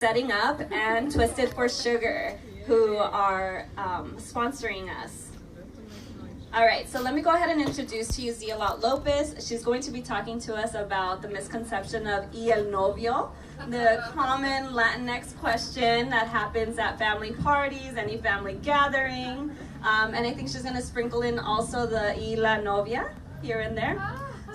Setting Up and Twisted for Sugar, who are sponsoring us. All right, so let me go ahead and introduce to you Zeahlot Lopez. She's going to be talking to us about the misconception of y el novio, the common Latinx question that happens at family parties, any family gathering. And I think she's going to sprinkle in also the y la novia here and there.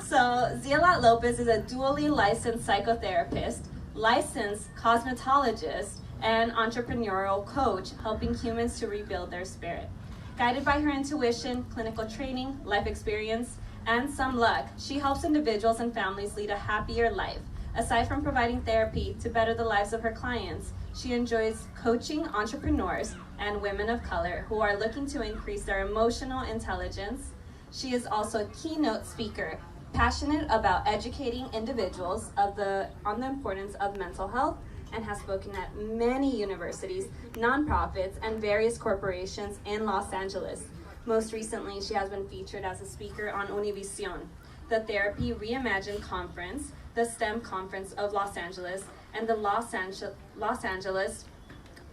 So Zeahlot Lopez is a dually licensed psychotherapist, licensed cosmetologist, and entrepreneurial coach, helping humans to rebuild their spirit. Guided by her intuition, clinical training, life experience, and some luck, she helps individuals and families lead a happier life. Aside from providing therapy to better the lives of her clients, she enjoys coaching entrepreneurs and women of color who are looking to increase their emotional intelligence. She is also a keynote speaker, passionate about educating individuals on the importance of mental health, and has spoken at many universities, nonprofits, and various corporations in Los Angeles. Most recently, she has been featured as a speaker on Univision, the Therapy Reimagined Conference, the STEM Conference of Los Angeles, and the Los Angeles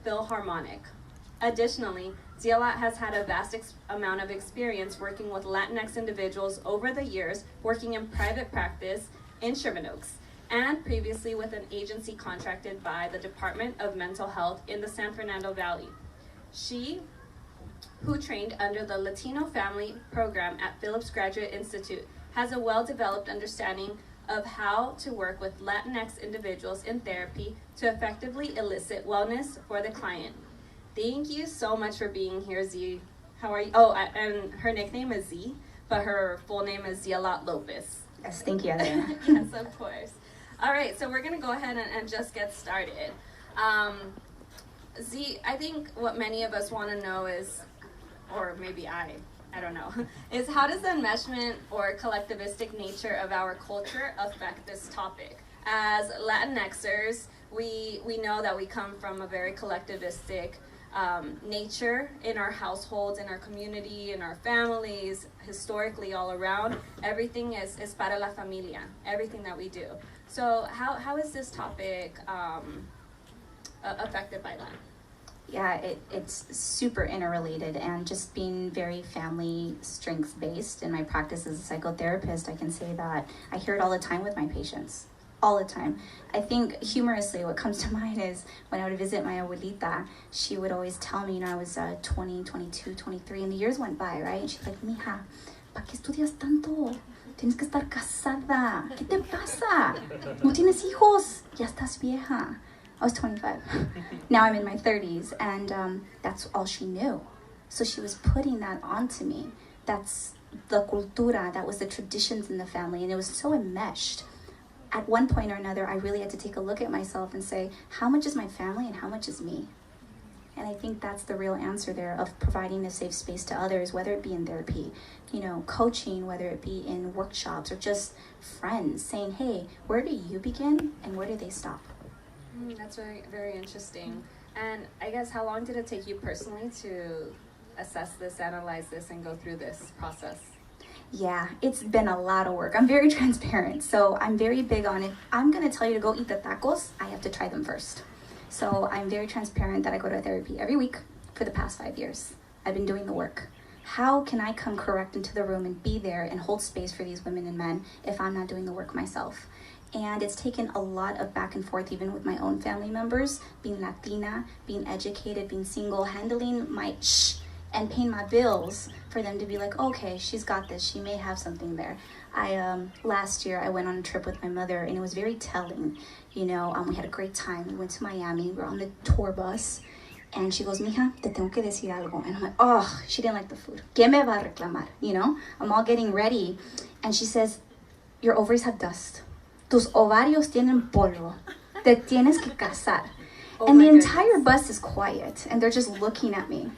Philharmonic. Additionally, Zeahlot has had a vast amount of experience working with Latinx individuals over the years, working in private practice in Sherman Oaks, and previously with an agency contracted by the Department of Mental Health in the San Fernando Valley. She, who trained under the Latino Family Program at Phillips Graduate Institute, has a well-developed understanding of how to work with Latinx individuals in therapy to effectively elicit wellness for the client. Thank you so much for being here, Z. How are you? Oh, and her nickname is Z, but her full name is Zeahlot Lopez. Yes, thank you, Adriana. Yes, of course. All right, so we're going to go ahead and just get started. Z, I think what many of us want to know is, or maybe I don't know, is how does the enmeshment or collectivistic nature of our culture affect this topic? As Latinxers, we know that we come from a very collectivistic nature in our households, in our community, in our families, historically all around. Everything is para la familia, everything that we do. So how is this topic affected by that? Yeah, it's super interrelated, and just being very family strengths based in my practice as a psychotherapist, I can say that I hear it all the time with my patients. All the time. I think humorously what comes to mind is when I would visit my abuelita, she would always tell me, I was 20, 22, 23, and the years went by, right? And she's like, mija, ¿para qué estudias tanto? Tienes que estar casada. ¿Qué te pasa? No tienes hijos. Ya estás vieja. I was 25. Now I'm in my 30s, and that's all she knew. So she was putting that onto me. That's the cultura, that was the traditions in the family, and it was so enmeshed. At one point or another, I really had to take a look at myself and say, how much is my family and how much is me? And I think that's the real answer there, of providing a safe space to others, whether it be in therapy, coaching, whether it be in workshops, or just friends saying, hey, where do you begin and where do they stop? That's very, very interesting. And I guess, how long did it take you personally to assess this, analyze this, and go through this process? Yeah, it's been a lot of work. I'm very transparent, so I'm very big on it. I'm going to tell you to go eat the tacos. I have to try them first. So I'm very transparent that I go to therapy every week for the past 5 years. I've been doing the work. How can I come correct into the room and be there and hold space for these women and men if I'm not doing the work myself? And it's taken a lot of back and forth, even with my own family members, being Latina, being educated, being single, handling my and paying my bills, for them to be like, okay, she's got this, she may have something there. Last year I went on a trip with my mother, and it was very telling. We had a great time. We went to Miami, we were on the tour bus, and she goes, mija, te tengo que decir algo. And I'm like, oh, she didn't like the food. ¿Qué me va a reclamar? I'm all getting ready, and she says, your ovaries have dust. Tus ovarios tienen polvo. Te tienes que casar. And the entire bus is quiet, and they're just looking at me.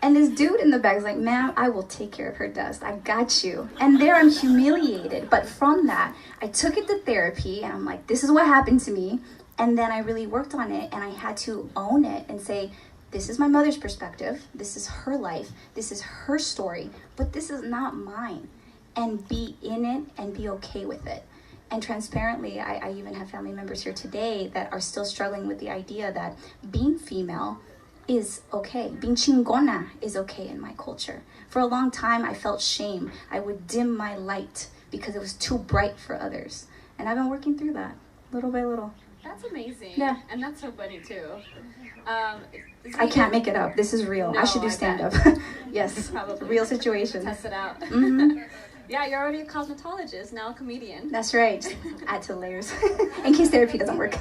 And this dude in the back is like, ma'am, I will take care of her dust. I got you. And there I'm humiliated. But from that, I took it to therapy, and I'm like, this is what happened to me. And then I really worked on it, and I had to own it and say, this is my mother's perspective. This is her life. This is her story. But this is not mine. And be in it and be okay with it. And transparently, I even have family members here today that are still struggling with the idea that being female is okay. Being chingona is okay in my culture. For a long time, I felt shame. I would dim my light because it was too bright for others. And I've been working through that little by little. That's amazing. Yeah. And that's so funny too. I can't make it up. This is real. No, I should do I stand-up. Yes. Probably. Real situation. Test it out. Mhm. Yeah, you're already a cosmetologist, now a comedian. That's right. Add to the layers. In case therapy doesn't work.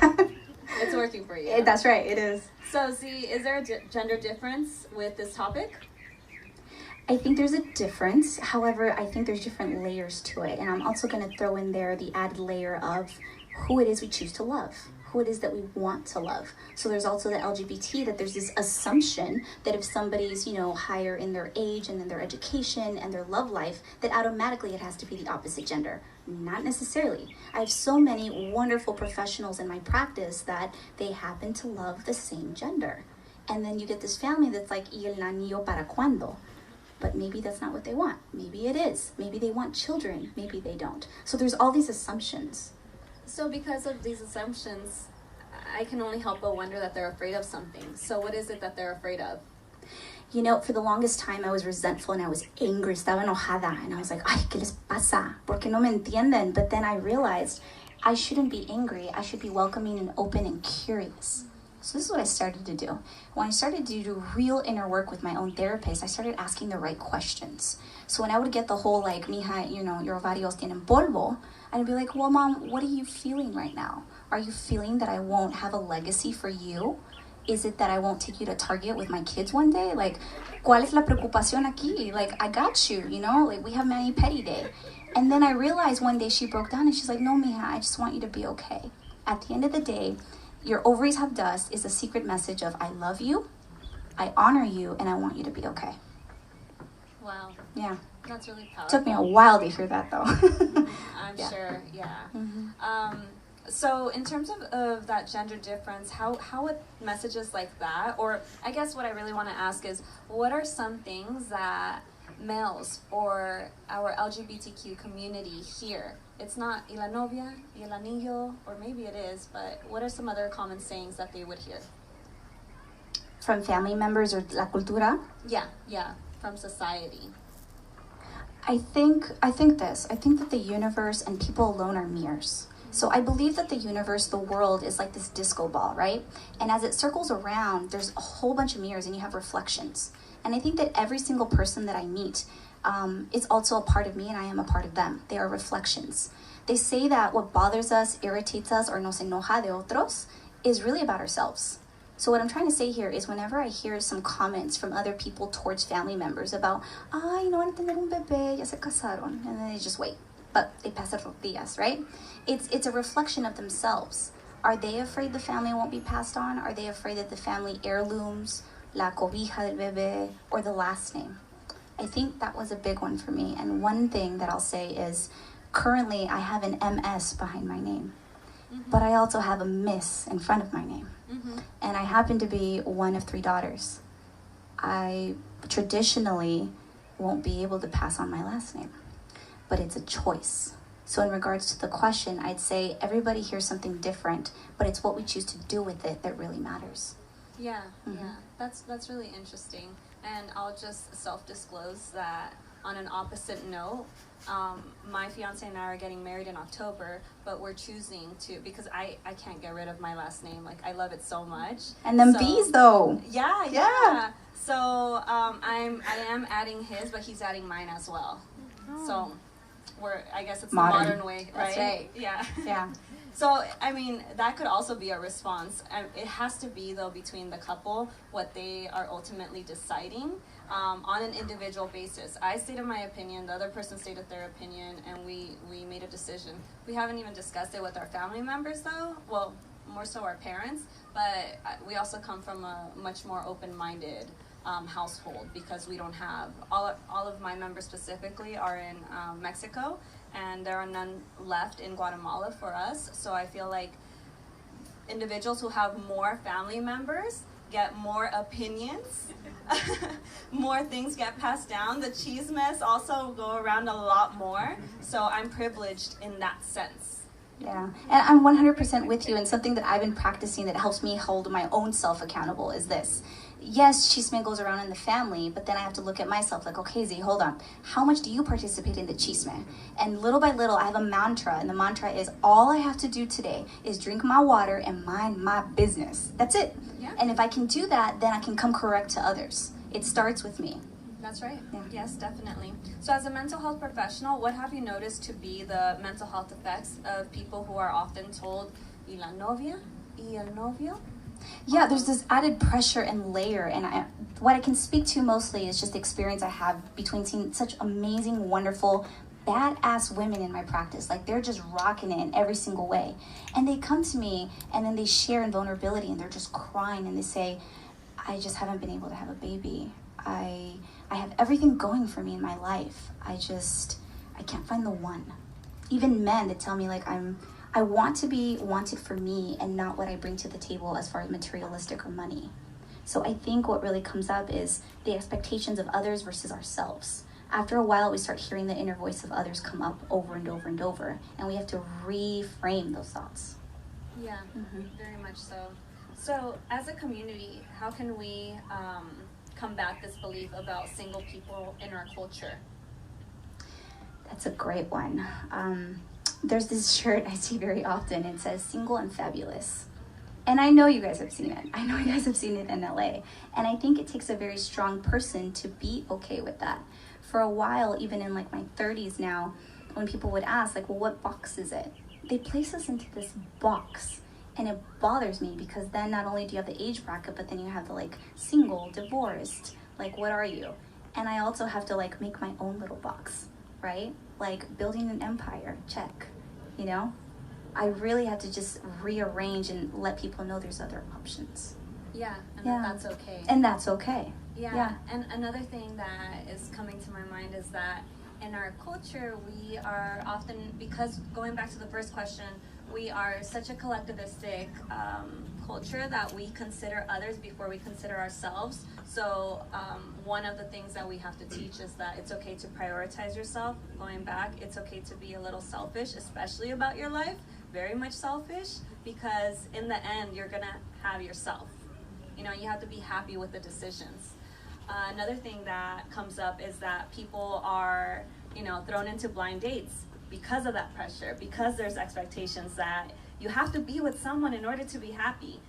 It's working for you. That's right. It is. So, Z, is there a gender difference with this topic? I think there's a difference. However, I think there's different layers to it. And I'm also going to throw in there the added layer of who it is we choose to love, who it is that we want to love. So there's also the LGBT, that there's this assumption that if somebody's, higher in their age and in their education and their love life, that automatically it has to be the opposite gender. Not necessarily. I have so many wonderful professionals in my practice that they happen to love the same gender. And then you get this family that's like, ¿y el anillo para cuándo? But maybe that's not what they want. Maybe it is. Maybe they want children. Maybe they don't. So there's all these assumptions. So because of these assumptions, I can only help but wonder that they're afraid of something. So what is it that they're afraid of? For the longest time, I was resentful and I was angry. Estaba enojada. And I was like, ay, ¿qué les pasa? ¿Por qué no me entienden? But then I realized I shouldn't be angry. I should be welcoming and open and curious. So this is what I started to do. When I started to do real inner work with my own therapist, I started asking the right questions. So when I would get the whole like, mija, your ovarios tienen polvo, I'd be like, well, mom, what are you feeling right now? Are you feeling that I won't have a legacy for you? Is it that I won't take you to Target with my kids one day? Like, ¿cuál es la preocupación aquí? Like, I got you, like we have mani pedi day. And then I realized one day she broke down and she's like, no, mija, I just want you to be okay. At the end of the day, your ovaries have dust is a secret message of I love you, I honor you, and I want you to be okay. Wow. Yeah. That's really powerful. Took me a while to hear that though. I'm Yeah. sure, yeah. Mm-hmm. So in terms of that gender difference, how would messages like that, or I guess what I really want to ask is, what are some things that males or our LGBTQ community hear? It's not y la novia, y el anillo, or maybe it is, but what are some other common sayings that they would hear? From family members or la cultura? Yeah, from society. I think that the universe and people alone are mirrors. So I believe that the universe, the world, is like this disco ball, right? And as it circles around, there's a whole bunch of mirrors and you have reflections. And I think that every single person that I meet is also a part of me and I am a part of them. They are reflections. They say that what bothers us, irritates us, or nos enoja de otros is really about ourselves. So what I'm trying to say here is whenever I hear some comments from other people towards family members about, van a tener un bebé, ya se casaron, and then they just wait. But they pass it días, right? It's a reflection of themselves. Are they afraid the family won't be passed on? Are they afraid that the family heirlooms, la cobija del bebé, or the last name? I think that was a big one for me. And one thing that I'll say is, currently I have an MS behind my name, but I also have a Miss in front of my name. And I happen to be one of 3 daughters. I traditionally won't be able to pass on my last name, but it's a choice. So in regards to the question, I'd say everybody hears something different, but it's what we choose to do with it that really matters. Yeah, that's really interesting. And I'll just self-disclose that on an opposite note, my fiance and I are getting married in October, but we're choosing to, because I can't get rid of my last name. Like, I love it so much. And them bees though. Yeah. So I am adding his, but he's adding mine as well. So I guess it's Modern. the modern way, right? That's right. Yeah. So, I mean, that could also be a response. It has to be, though, between the couple, what they are ultimately deciding on an individual basis. I stated my opinion, the other person stated their opinion, and we made a decision. We haven't even discussed it with our family members, though. Well, more so our parents, but we also come from a much more open-minded household, because we don't have, all of my members specifically are in Mexico, and there are none left in Guatemala for us. So I feel like individuals who have more family members get more opinions, more things get passed down. The cheese mess also go around a lot more. So I'm privileged in that sense. Yeah, and I'm 100% with you, and something that I've been practicing that helps me hold my own self accountable is this. Yes, chisme goes around in the family, but then I have to look at myself like, okay, Z, hold on. How much do you participate in the chisme? And little by little, I have a mantra, and the mantra is all I have to do today is drink my water and mind my business. That's it. Yeah. And if I can do that, then I can come correct to others. It starts with me. That's right. Yeah. Yes, definitely. So as a mental health professional, what have you noticed to be the mental health effects of people who are often told, y la novia, y el novio? Yeah, there's this added pressure and layer, and what I can speak to mostly is just the experience I have between seeing such amazing, wonderful, badass women in my practice. Like, they're just rocking it in every single way. And they come to me, and then they share in vulnerability, and they're just crying, and they say, I just haven't been able to have a baby. I have everything going for me in my life. I can't find the one. Even men that tell me, like, I want to be wanted for me and not what I bring to the table as far as materialistic or money. So I think what really comes up is the expectations of others versus ourselves. After a while, we start hearing the inner voice of others come up over and over and over, and we have to reframe those thoughts. Yeah, very much so. So as a community, how can we combat this belief about single people in our culture? That's a great one. There's this shirt I see very often. It says single and fabulous. And I know you guys have seen it. I know you guys have seen it in LA. And I think it takes a very strong person to be okay with that. For a while, even in like my 30s now, when people would ask, like, well, what box is it? They place us into this box. And it bothers me because then not only do you have the age bracket, but then you have the like single, divorced, like, what are you? And I also have to like make my own little box, right? Like building an empire, check, you know? I really have to just rearrange and let people know there's other options. Yeah, and that's okay. And that's okay. Yeah, and another thing that is coming to my mind is that in our culture, we are often, because going back to the first question, we are such a collectivistic culture that we consider others before we consider ourselves. So one of the things that we have to teach is that it's okay to prioritize yourself. Going back, it's okay to be a little selfish, especially about your life, very much selfish, because in the end, you're gonna have yourself. You know, you have to be happy with the decisions. Another thing that comes up is that people are, you know, thrown into blind dates because of that pressure, because there's expectations that you have to be with someone in order to be happy.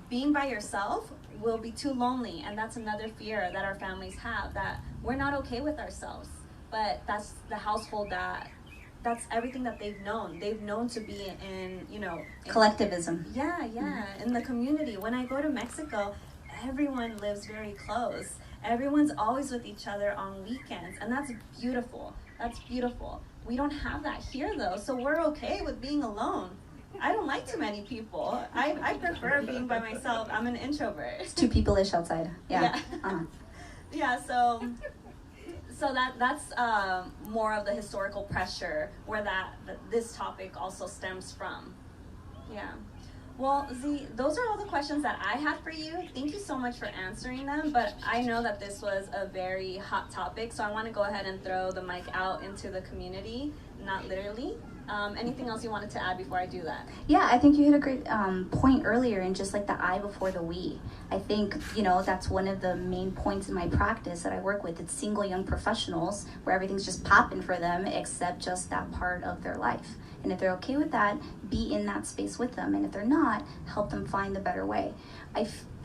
Being by yourself will be too lonely, and that's another fear that our families have, that we're not okay with ourselves. But that's the household that's everything that they've known. They've known to be in, you know... Collectivism. Yeah, in the community. When I go to Mexico, everyone lives very close. Everyone's always with each other on weekends, and that's beautiful. That's beautiful. We don't have that here, though, so we're okay with being alone. I don't like too many people. I prefer being by myself. I'm an introvert. It's too people-ish outside. Yeah. Yeah, so that's more of the historical pressure where this topic also stems from. Yeah. Well, Z, those are all the questions that I had for you. Thank you so much for answering them, but I know that this was a very hot topic, so I want to go ahead and throw the mic out into the community, not literally. Anything else you wanted to add before I do that? Yeah, I think you hit a great point earlier in just like the I before the we. I think, you know, that's one of the main points in my practice that I work with. It's single young professionals where everything's just popping for them except just that part of their life. And if they're okay with that, be in that space with them. And if they're not, help them find the better way.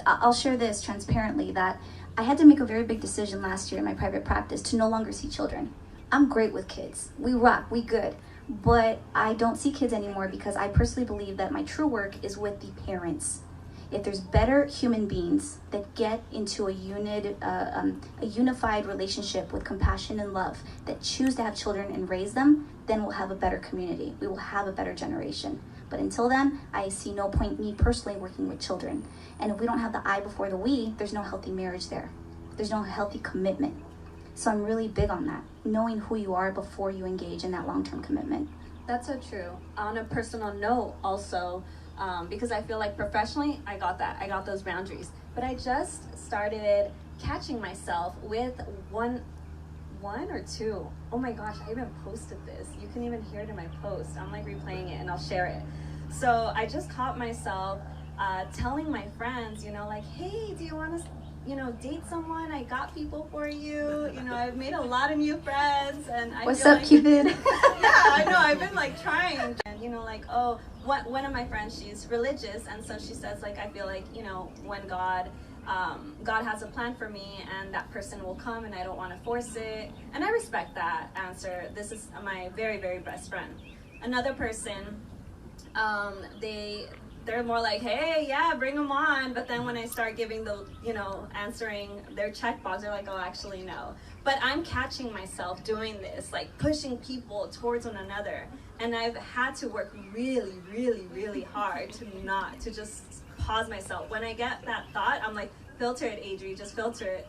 I'll share this transparently that I had to make a very big decision last year in my private practice to no longer see children. I'm great with kids. We rock, we good. But I don't see kids anymore because I personally believe that my true work is with the parents. If there's better human beings that get into a unified relationship with compassion and love, that choose to have children and raise them, then we'll have a better community. We will have a better generation. But until then, I see no point me personally working with children. And if we don't have the I before the we, there's no healthy marriage there. There's no healthy commitment. So I'm really big on that, knowing who you are before you engage in that long-term commitment. That's so true. On a personal note also, because I feel like professionally, I got those boundaries. But I just started catching myself with one one or two. Oh my gosh, I even posted this. You can even hear it in my post. I'm like replaying it and I'll share it. So I just caught myself telling my friends, you know, like, hey, do you want to, you know, date someone? I got people for you. You know, I've made a lot of new friends. And I What's feel up, like, Cupid? yeah, I know. I've been like trying. And, you know, like, oh, one of my friends, she's religious. And so she says, like, I feel like, you know, when God has a plan for me and that person will come and I don't want to force it. And I respect that answer. This is my very, very best friend. Another person, they're more like, hey, yeah, bring them on. But then when I start giving the, you know, answering their checkbox, they're like, oh, actually, no. But I'm catching myself doing this, like pushing people towards one another. And I've had to work really, really, really hard to just pause myself. When I get that thought, I'm like, filter it, Adri, just filter it.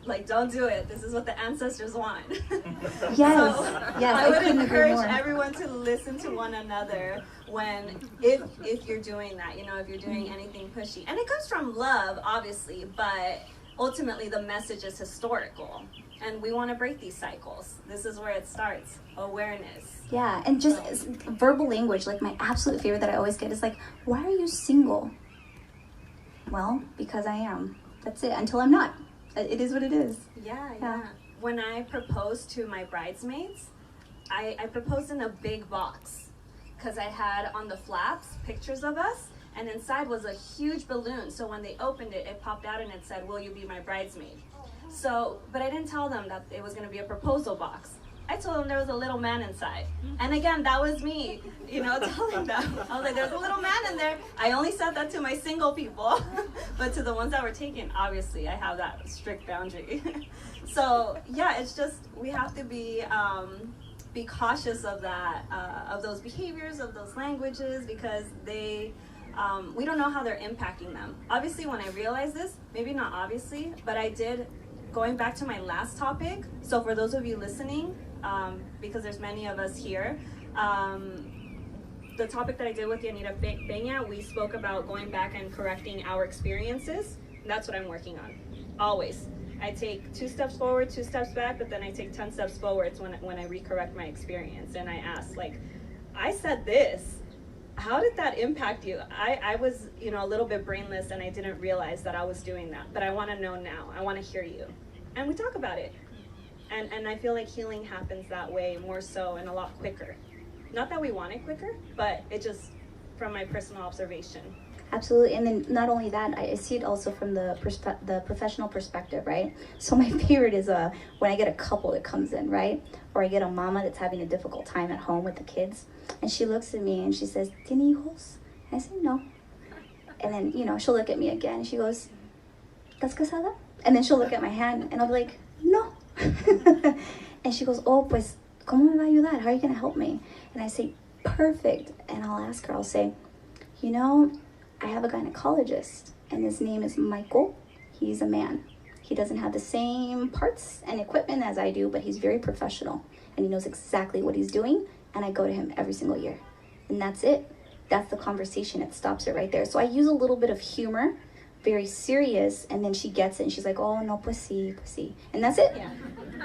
Like, don't do it. This is what the ancestors want. Yes, So yes, I would couldn't agree encourage more. everyone to listen to one another if you're doing that, you know, if you're doing anything pushy. And it comes from love, obviously, but ultimately the message is historical. And we want to break these cycles. This is where it starts. Awareness. Yeah, and just verbal language, like my absolute favorite that I always get is like, why are you single? Well, because I am. That's it, until I'm not. It is what it is. Yeah. When I proposed to my bridesmaids, I proposed in a big box because I had on the flaps pictures of us, and inside was a huge balloon. So when they opened it, it popped out and it said, will you be my bridesmaid? So, but I didn't tell them that it was going to be a proposal box. I told them there was a little man inside. And again, that was me, you know, telling them. I was like, there's a little man in there. I only said that to my single people. But to the ones that were taken, obviously, I have that strict boundary. So, yeah, it's just, we have to be cautious of that, of those behaviors, of those languages, because they, we don't know how they're impacting them. Obviously, when I realized this, maybe not obviously, but I did, going back to my last topic, so for those of you listening, because there's many of us here, the topic that I did with Yanira Peña, we spoke about going back and correcting our experiences. That's what I'm working on, always. I take 2 steps forward, 2 steps back, but then I take 10 steps forwards when I recorrect my experience. And I ask, like, I said this, how did that impact you? I was, you know, a little bit brainless and I didn't realize that I was doing that, but I want to know now. I want to hear you. And we talk about it. And I feel like healing happens that way more so and a lot quicker. Not that we want it quicker, but it just, from my personal observation. Absolutely, and then not only that, I see it also from the professional perspective, right? So my favorite is when I get a couple that comes in, right? Or I get a mama that's having a difficult time at home with the kids, and she looks at me and she says, "¿Tiene hijos?" And I say, "No." And then, you know, she'll look at me again and she goes, "¿Estás casada?" And then she'll look at my hand and I'll be like, "No." And she goes, "Oh, pues, ¿cómo me va a ayudar? How are you going to help me?" And I say, "Perfect." And I'll ask her, I'll say, "You know, I have a gynecologist and his name is Michael. He's a man. He doesn't have the same parts and equipment as I do, but he's very professional and he knows exactly what he's doing. And I go to him every single year." And that's it. That's the conversation. It stops it right there. So I use a little bit of humor, very serious, and then she gets it and she's like, "Oh, no, pues sí, pues sí." And that's it. Yeah.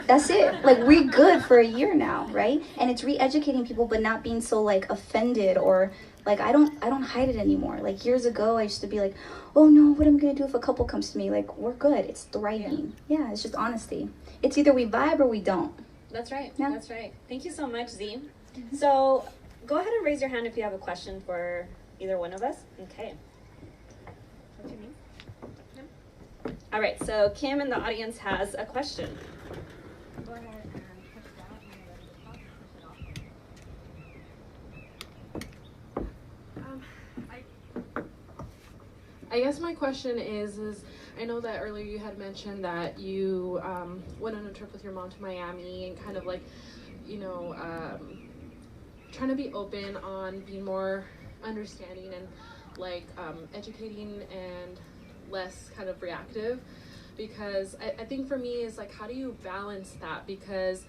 That's it. Like, we're good for a year now, right? And it's re-educating people, but not being so like offended or like, I don't hide it anymore. Like, years ago, I used to be like, "Oh no, what am I gonna do if a couple comes to me?" Like, we're good. It's thriving. Yeah, it's just honesty. It's either we vibe or we don't. That's right. Yeah. That's right. Thank you so much, Z. So go ahead and raise your hand if you have a question for either one of us. Okay. What's your name? Kim? All right. So Kim in the audience has a question. Go ahead and push that when you're ready to talk. Push it off. I guess my question is I know that earlier you had mentioned that you went on a trip with your mom to Miami and kind of like, you know, trying to be open on being more understanding and like educating and less kind of reactive, because I think for me is like, how do you balance that? Because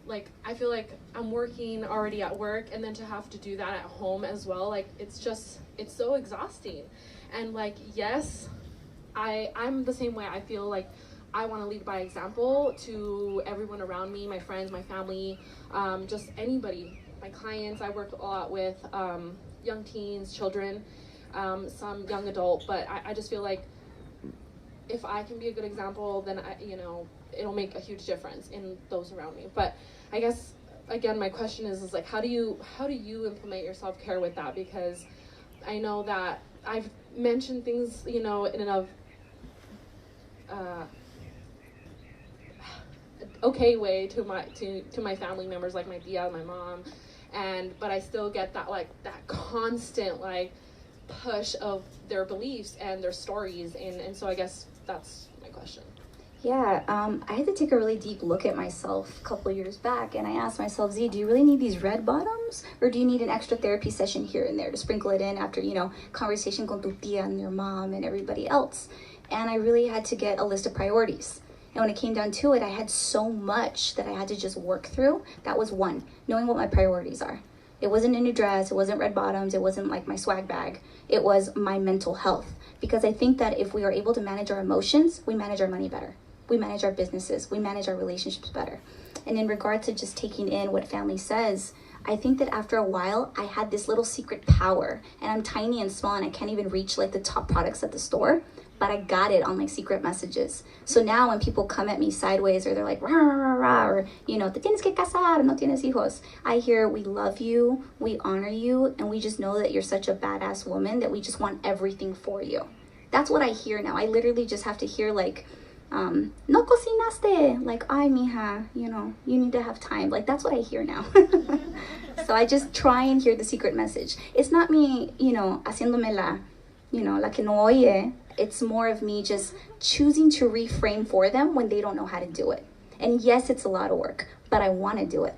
like, I feel like I'm working already at work and then to have to do that at home as well, like it's so exhausting. And like, yes, I'm the same way. I feel like I want to lead by example to everyone around me, my friends, my family, just anybody, my clients. I work a lot with young teens, children, some young adult, but I just feel like if I can be a good example, then it'll make a huge difference in those around me. But I guess again, my question is like, how do you implement your self-care with that? Because I know that I've mentioned things, in and of okay way to my family members, like my tia, my mom, but I still get that constant push of their beliefs and their stories, and so I guess that's my question. Yeah, I had to take a really deep look at myself a couple years back, and I asked myself, Z, do you really need these red bottoms, or do you need an extra therapy session here and there to sprinkle it in after, conversation con tu tia and your mom and everybody else? And I really had to get a list of priorities. And when it came down to it, I had so much that I had to just work through. That was one, knowing what my priorities are. It wasn't a new dress, it wasn't red bottoms, it wasn't like my swag bag. It was my mental health. Because I think that if we are able to manage our emotions, we manage our money better. We manage our businesses, we manage our relationships better. And in regard to just taking in what family says, I think that after a while, I had this little secret power, and I'm tiny and small and I can't even reach the top products at the store, but I got it on secret messages. So now when people come at me sideways, or they're like, rah, rah, rah, rah, or, te tienes que casar, no tienes hijos, I hear, we love you, we honor you, and we just know that you're such a badass woman that we just want everything for you. That's what I hear now. I literally just have to hear no cocinaste, ay mija, you need to have time. That's what I hear now. So I just try and hear the secret message. It's not me, haciéndome la que no oye. It's more of me just choosing to reframe for them when they don't know how to do it. And yes, it's a lot of work, but I want to do it.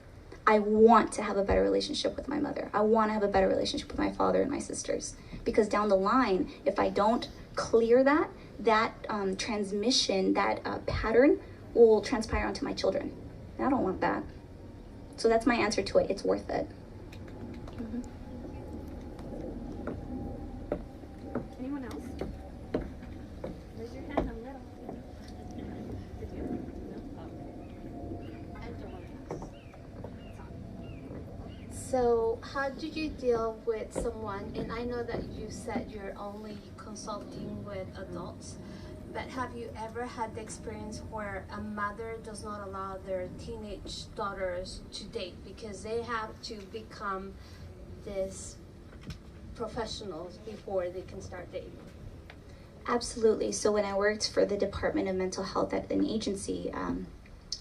I want to have a better relationship with my mother. I want to have a better relationship with my father and my sisters. Because down the line, if I don't clear that transmission, that pattern will transpire onto my children. And I don't want that. So that's my answer to it. It's worth it. Mm-hmm. Anyone else? Raise your hand a little. Did you? No? Oh. And don't worry. So how did you deal with someone, and I know that you said you're only consulting with adults, but have you ever had the experience where a mother does not allow their teenage daughters to date because they have to become these professionals before they can start dating? Absolutely. So when I worked for the Department of Mental Health at an agency, I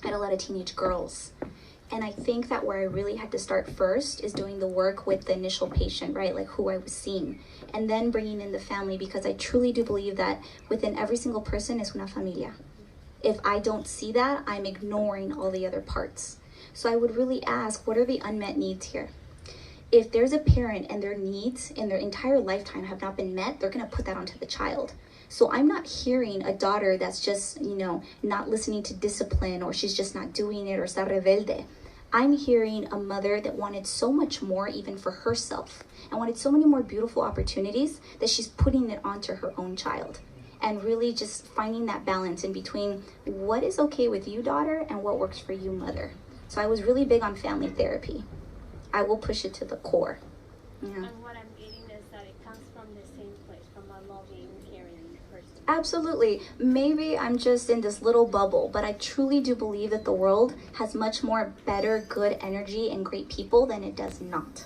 had a lot of teenage girls. And I think that where I really had to start first is doing the work with the initial patient, right? Who I was seeing. And then bringing in the family, because I truly do believe that within every single person is una familia. If I don't see that, I'm ignoring all the other parts. So I would really ask, what are the unmet needs here? If there's a parent and their needs in their entire lifetime have not been met, they're going to put that onto the child. So I'm not hearing a daughter that's just, not listening to discipline, or she's just not doing it, or está rebelde. I'm hearing a mother that wanted so much more even for herself, and wanted so many more beautiful opportunities that she's putting it onto her own child. And really just finding that balance in between what is okay with you, daughter, and what works for you, mother. So I was really big on family therapy. I will push it to the core. Yeah. And what I'm getting is that it comes from the same place, from a loving, caring person. Absolutely. Maybe I'm just in this little bubble, but I truly do believe that the world has much more better, good energy and great people than it does not.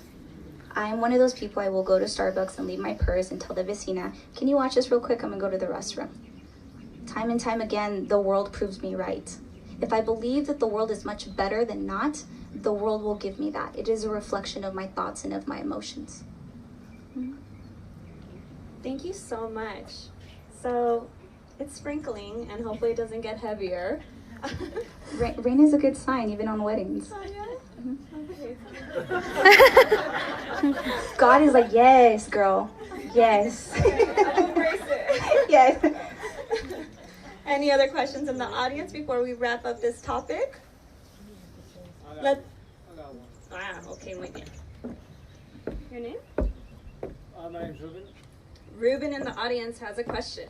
I'm one of those people, I will go to Starbucks and leave my purse and tell the vecina, can you watch this real quick? I'm gonna go to the restroom. Time and time again, the world proves me right. If I believe that the world is much better than not, the world will give me that. It is a reflection of my thoughts and of my emotions. Mm-hmm. Thank you so much. So it's sprinkling, and hopefully it doesn't get heavier. Rain is a good sign, even on weddings. Oh, yeah? Mm-hmm. Okay. God is like, yes, girl. Yes. I'll embrace it. Yes. Any other questions in the audience before we wrap up this topic? I got one. Okay, muy bien. Your name? My name's Ruben. Ruben in the audience has a question.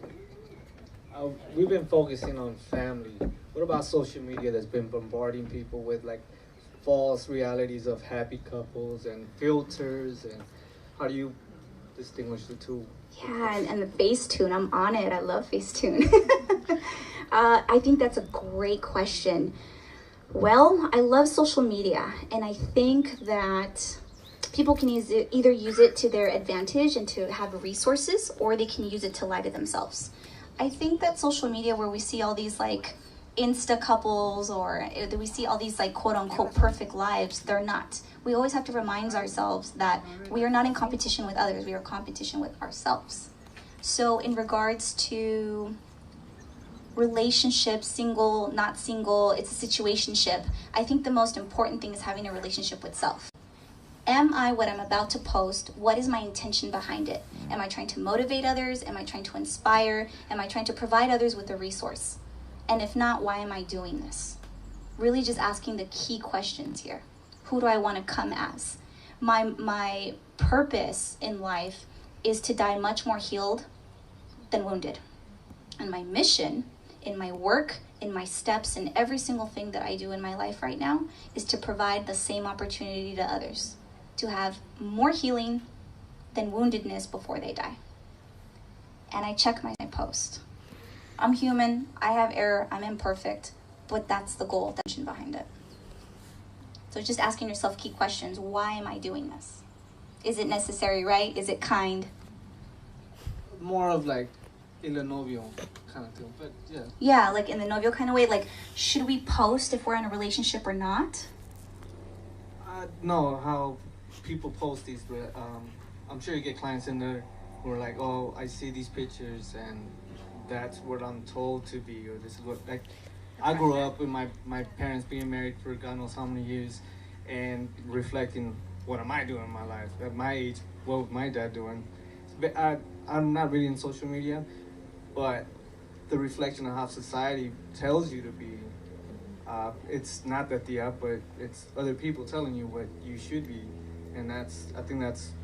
we've been focusing on family. What about social media that's been bombarding people with like false realities of happy couples and filters, and how do you distinguish the two? Yeah, and the Facetune, I'm on it. I love Facetune. I think that's a great question. Well, I love social media, and I think that people can either use it to their advantage and to have resources, or they can use it to lie to themselves. I think that social media, where we see all these like Insta couples, or we see all these like quote unquote perfect lives, they're not. We always have to remind ourselves that we are not in competition with others, we are in competition with ourselves. So in regards to relationships, single, not single, it's a situationship, I think the most important thing is having a relationship with self. Am I what I'm about to post? What is my intention behind it? Am I trying to motivate others? Am I trying to inspire? Am I trying to provide others with a resource? And if not, why am I doing this? Really just asking the key questions here. Who do I want to come as? My purpose in life is to die much more healed than wounded. And my mission in my work, in my steps, in every single thing that I do in my life right now is to provide the same opportunity to others, to have more healing than woundedness before they die. And I check my post. I'm human, I have error, I'm imperfect, but that's the goal, the mission behind it. So just asking yourself key questions. Why am I doing this? Is it necessary, right? Is it kind? More of like in the Novio kind of thing, but yeah. Yeah, like in the Novio kind of way, like should we post if we're in a relationship or not? No, how people post these, but I'm sure you get clients in there who are like, oh, I see these pictures and that's what I'm told to be, or this is what, like, I grew up with my parents being married for God knows how many years and reflecting, what am I doing in my life? At my age, what was my dad doing? But I'm not really in social media, but the reflection of how society tells you to be, it's not that but it's other people telling you what you should be. And I think it's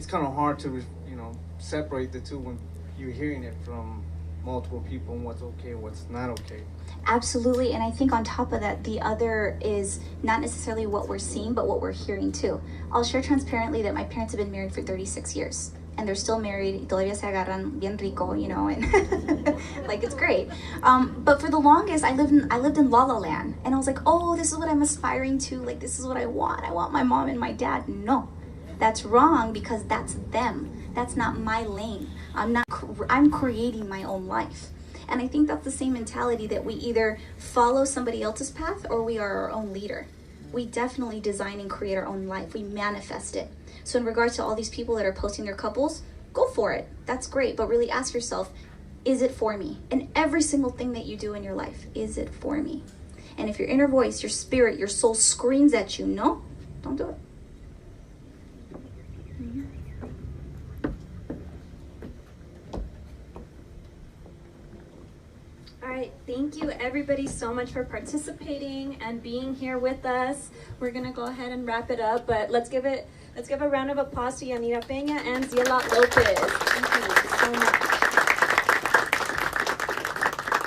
kind of hard to, separate the two when you're hearing it from multiple people and what's okay and what's not okay. Absolutely, and I think on top of that, the other is not necessarily what we're seeing, but what we're hearing too. I'll share transparently that my parents have been married for 36 years, and they're still married. Todavía se agarran bien rico, and like it's great. But for the longest, I lived in La La Land, and I was like, oh, this is what I'm aspiring to. Like this is what I want. I want my mom and my dad. No, that's wrong because that's them. That's not my lane. I'm creating my own life. And I think that's the same mentality, that we either follow somebody else's path or we are our own leader. We definitely design and create our own life. We manifest it. So in regards to all these people that are posting their couples, go for it. That's great. But really ask yourself, is it for me? And every single thing that you do in your life, is it for me? And if your inner voice, your spirit, your soul screams at you, no, don't do it. All right, thank you everybody so much for participating and being here with us. We're gonna go ahead and wrap it up, but let's give a round of applause to Yanira Peña and Zeahlot Lopez. Thank you so much.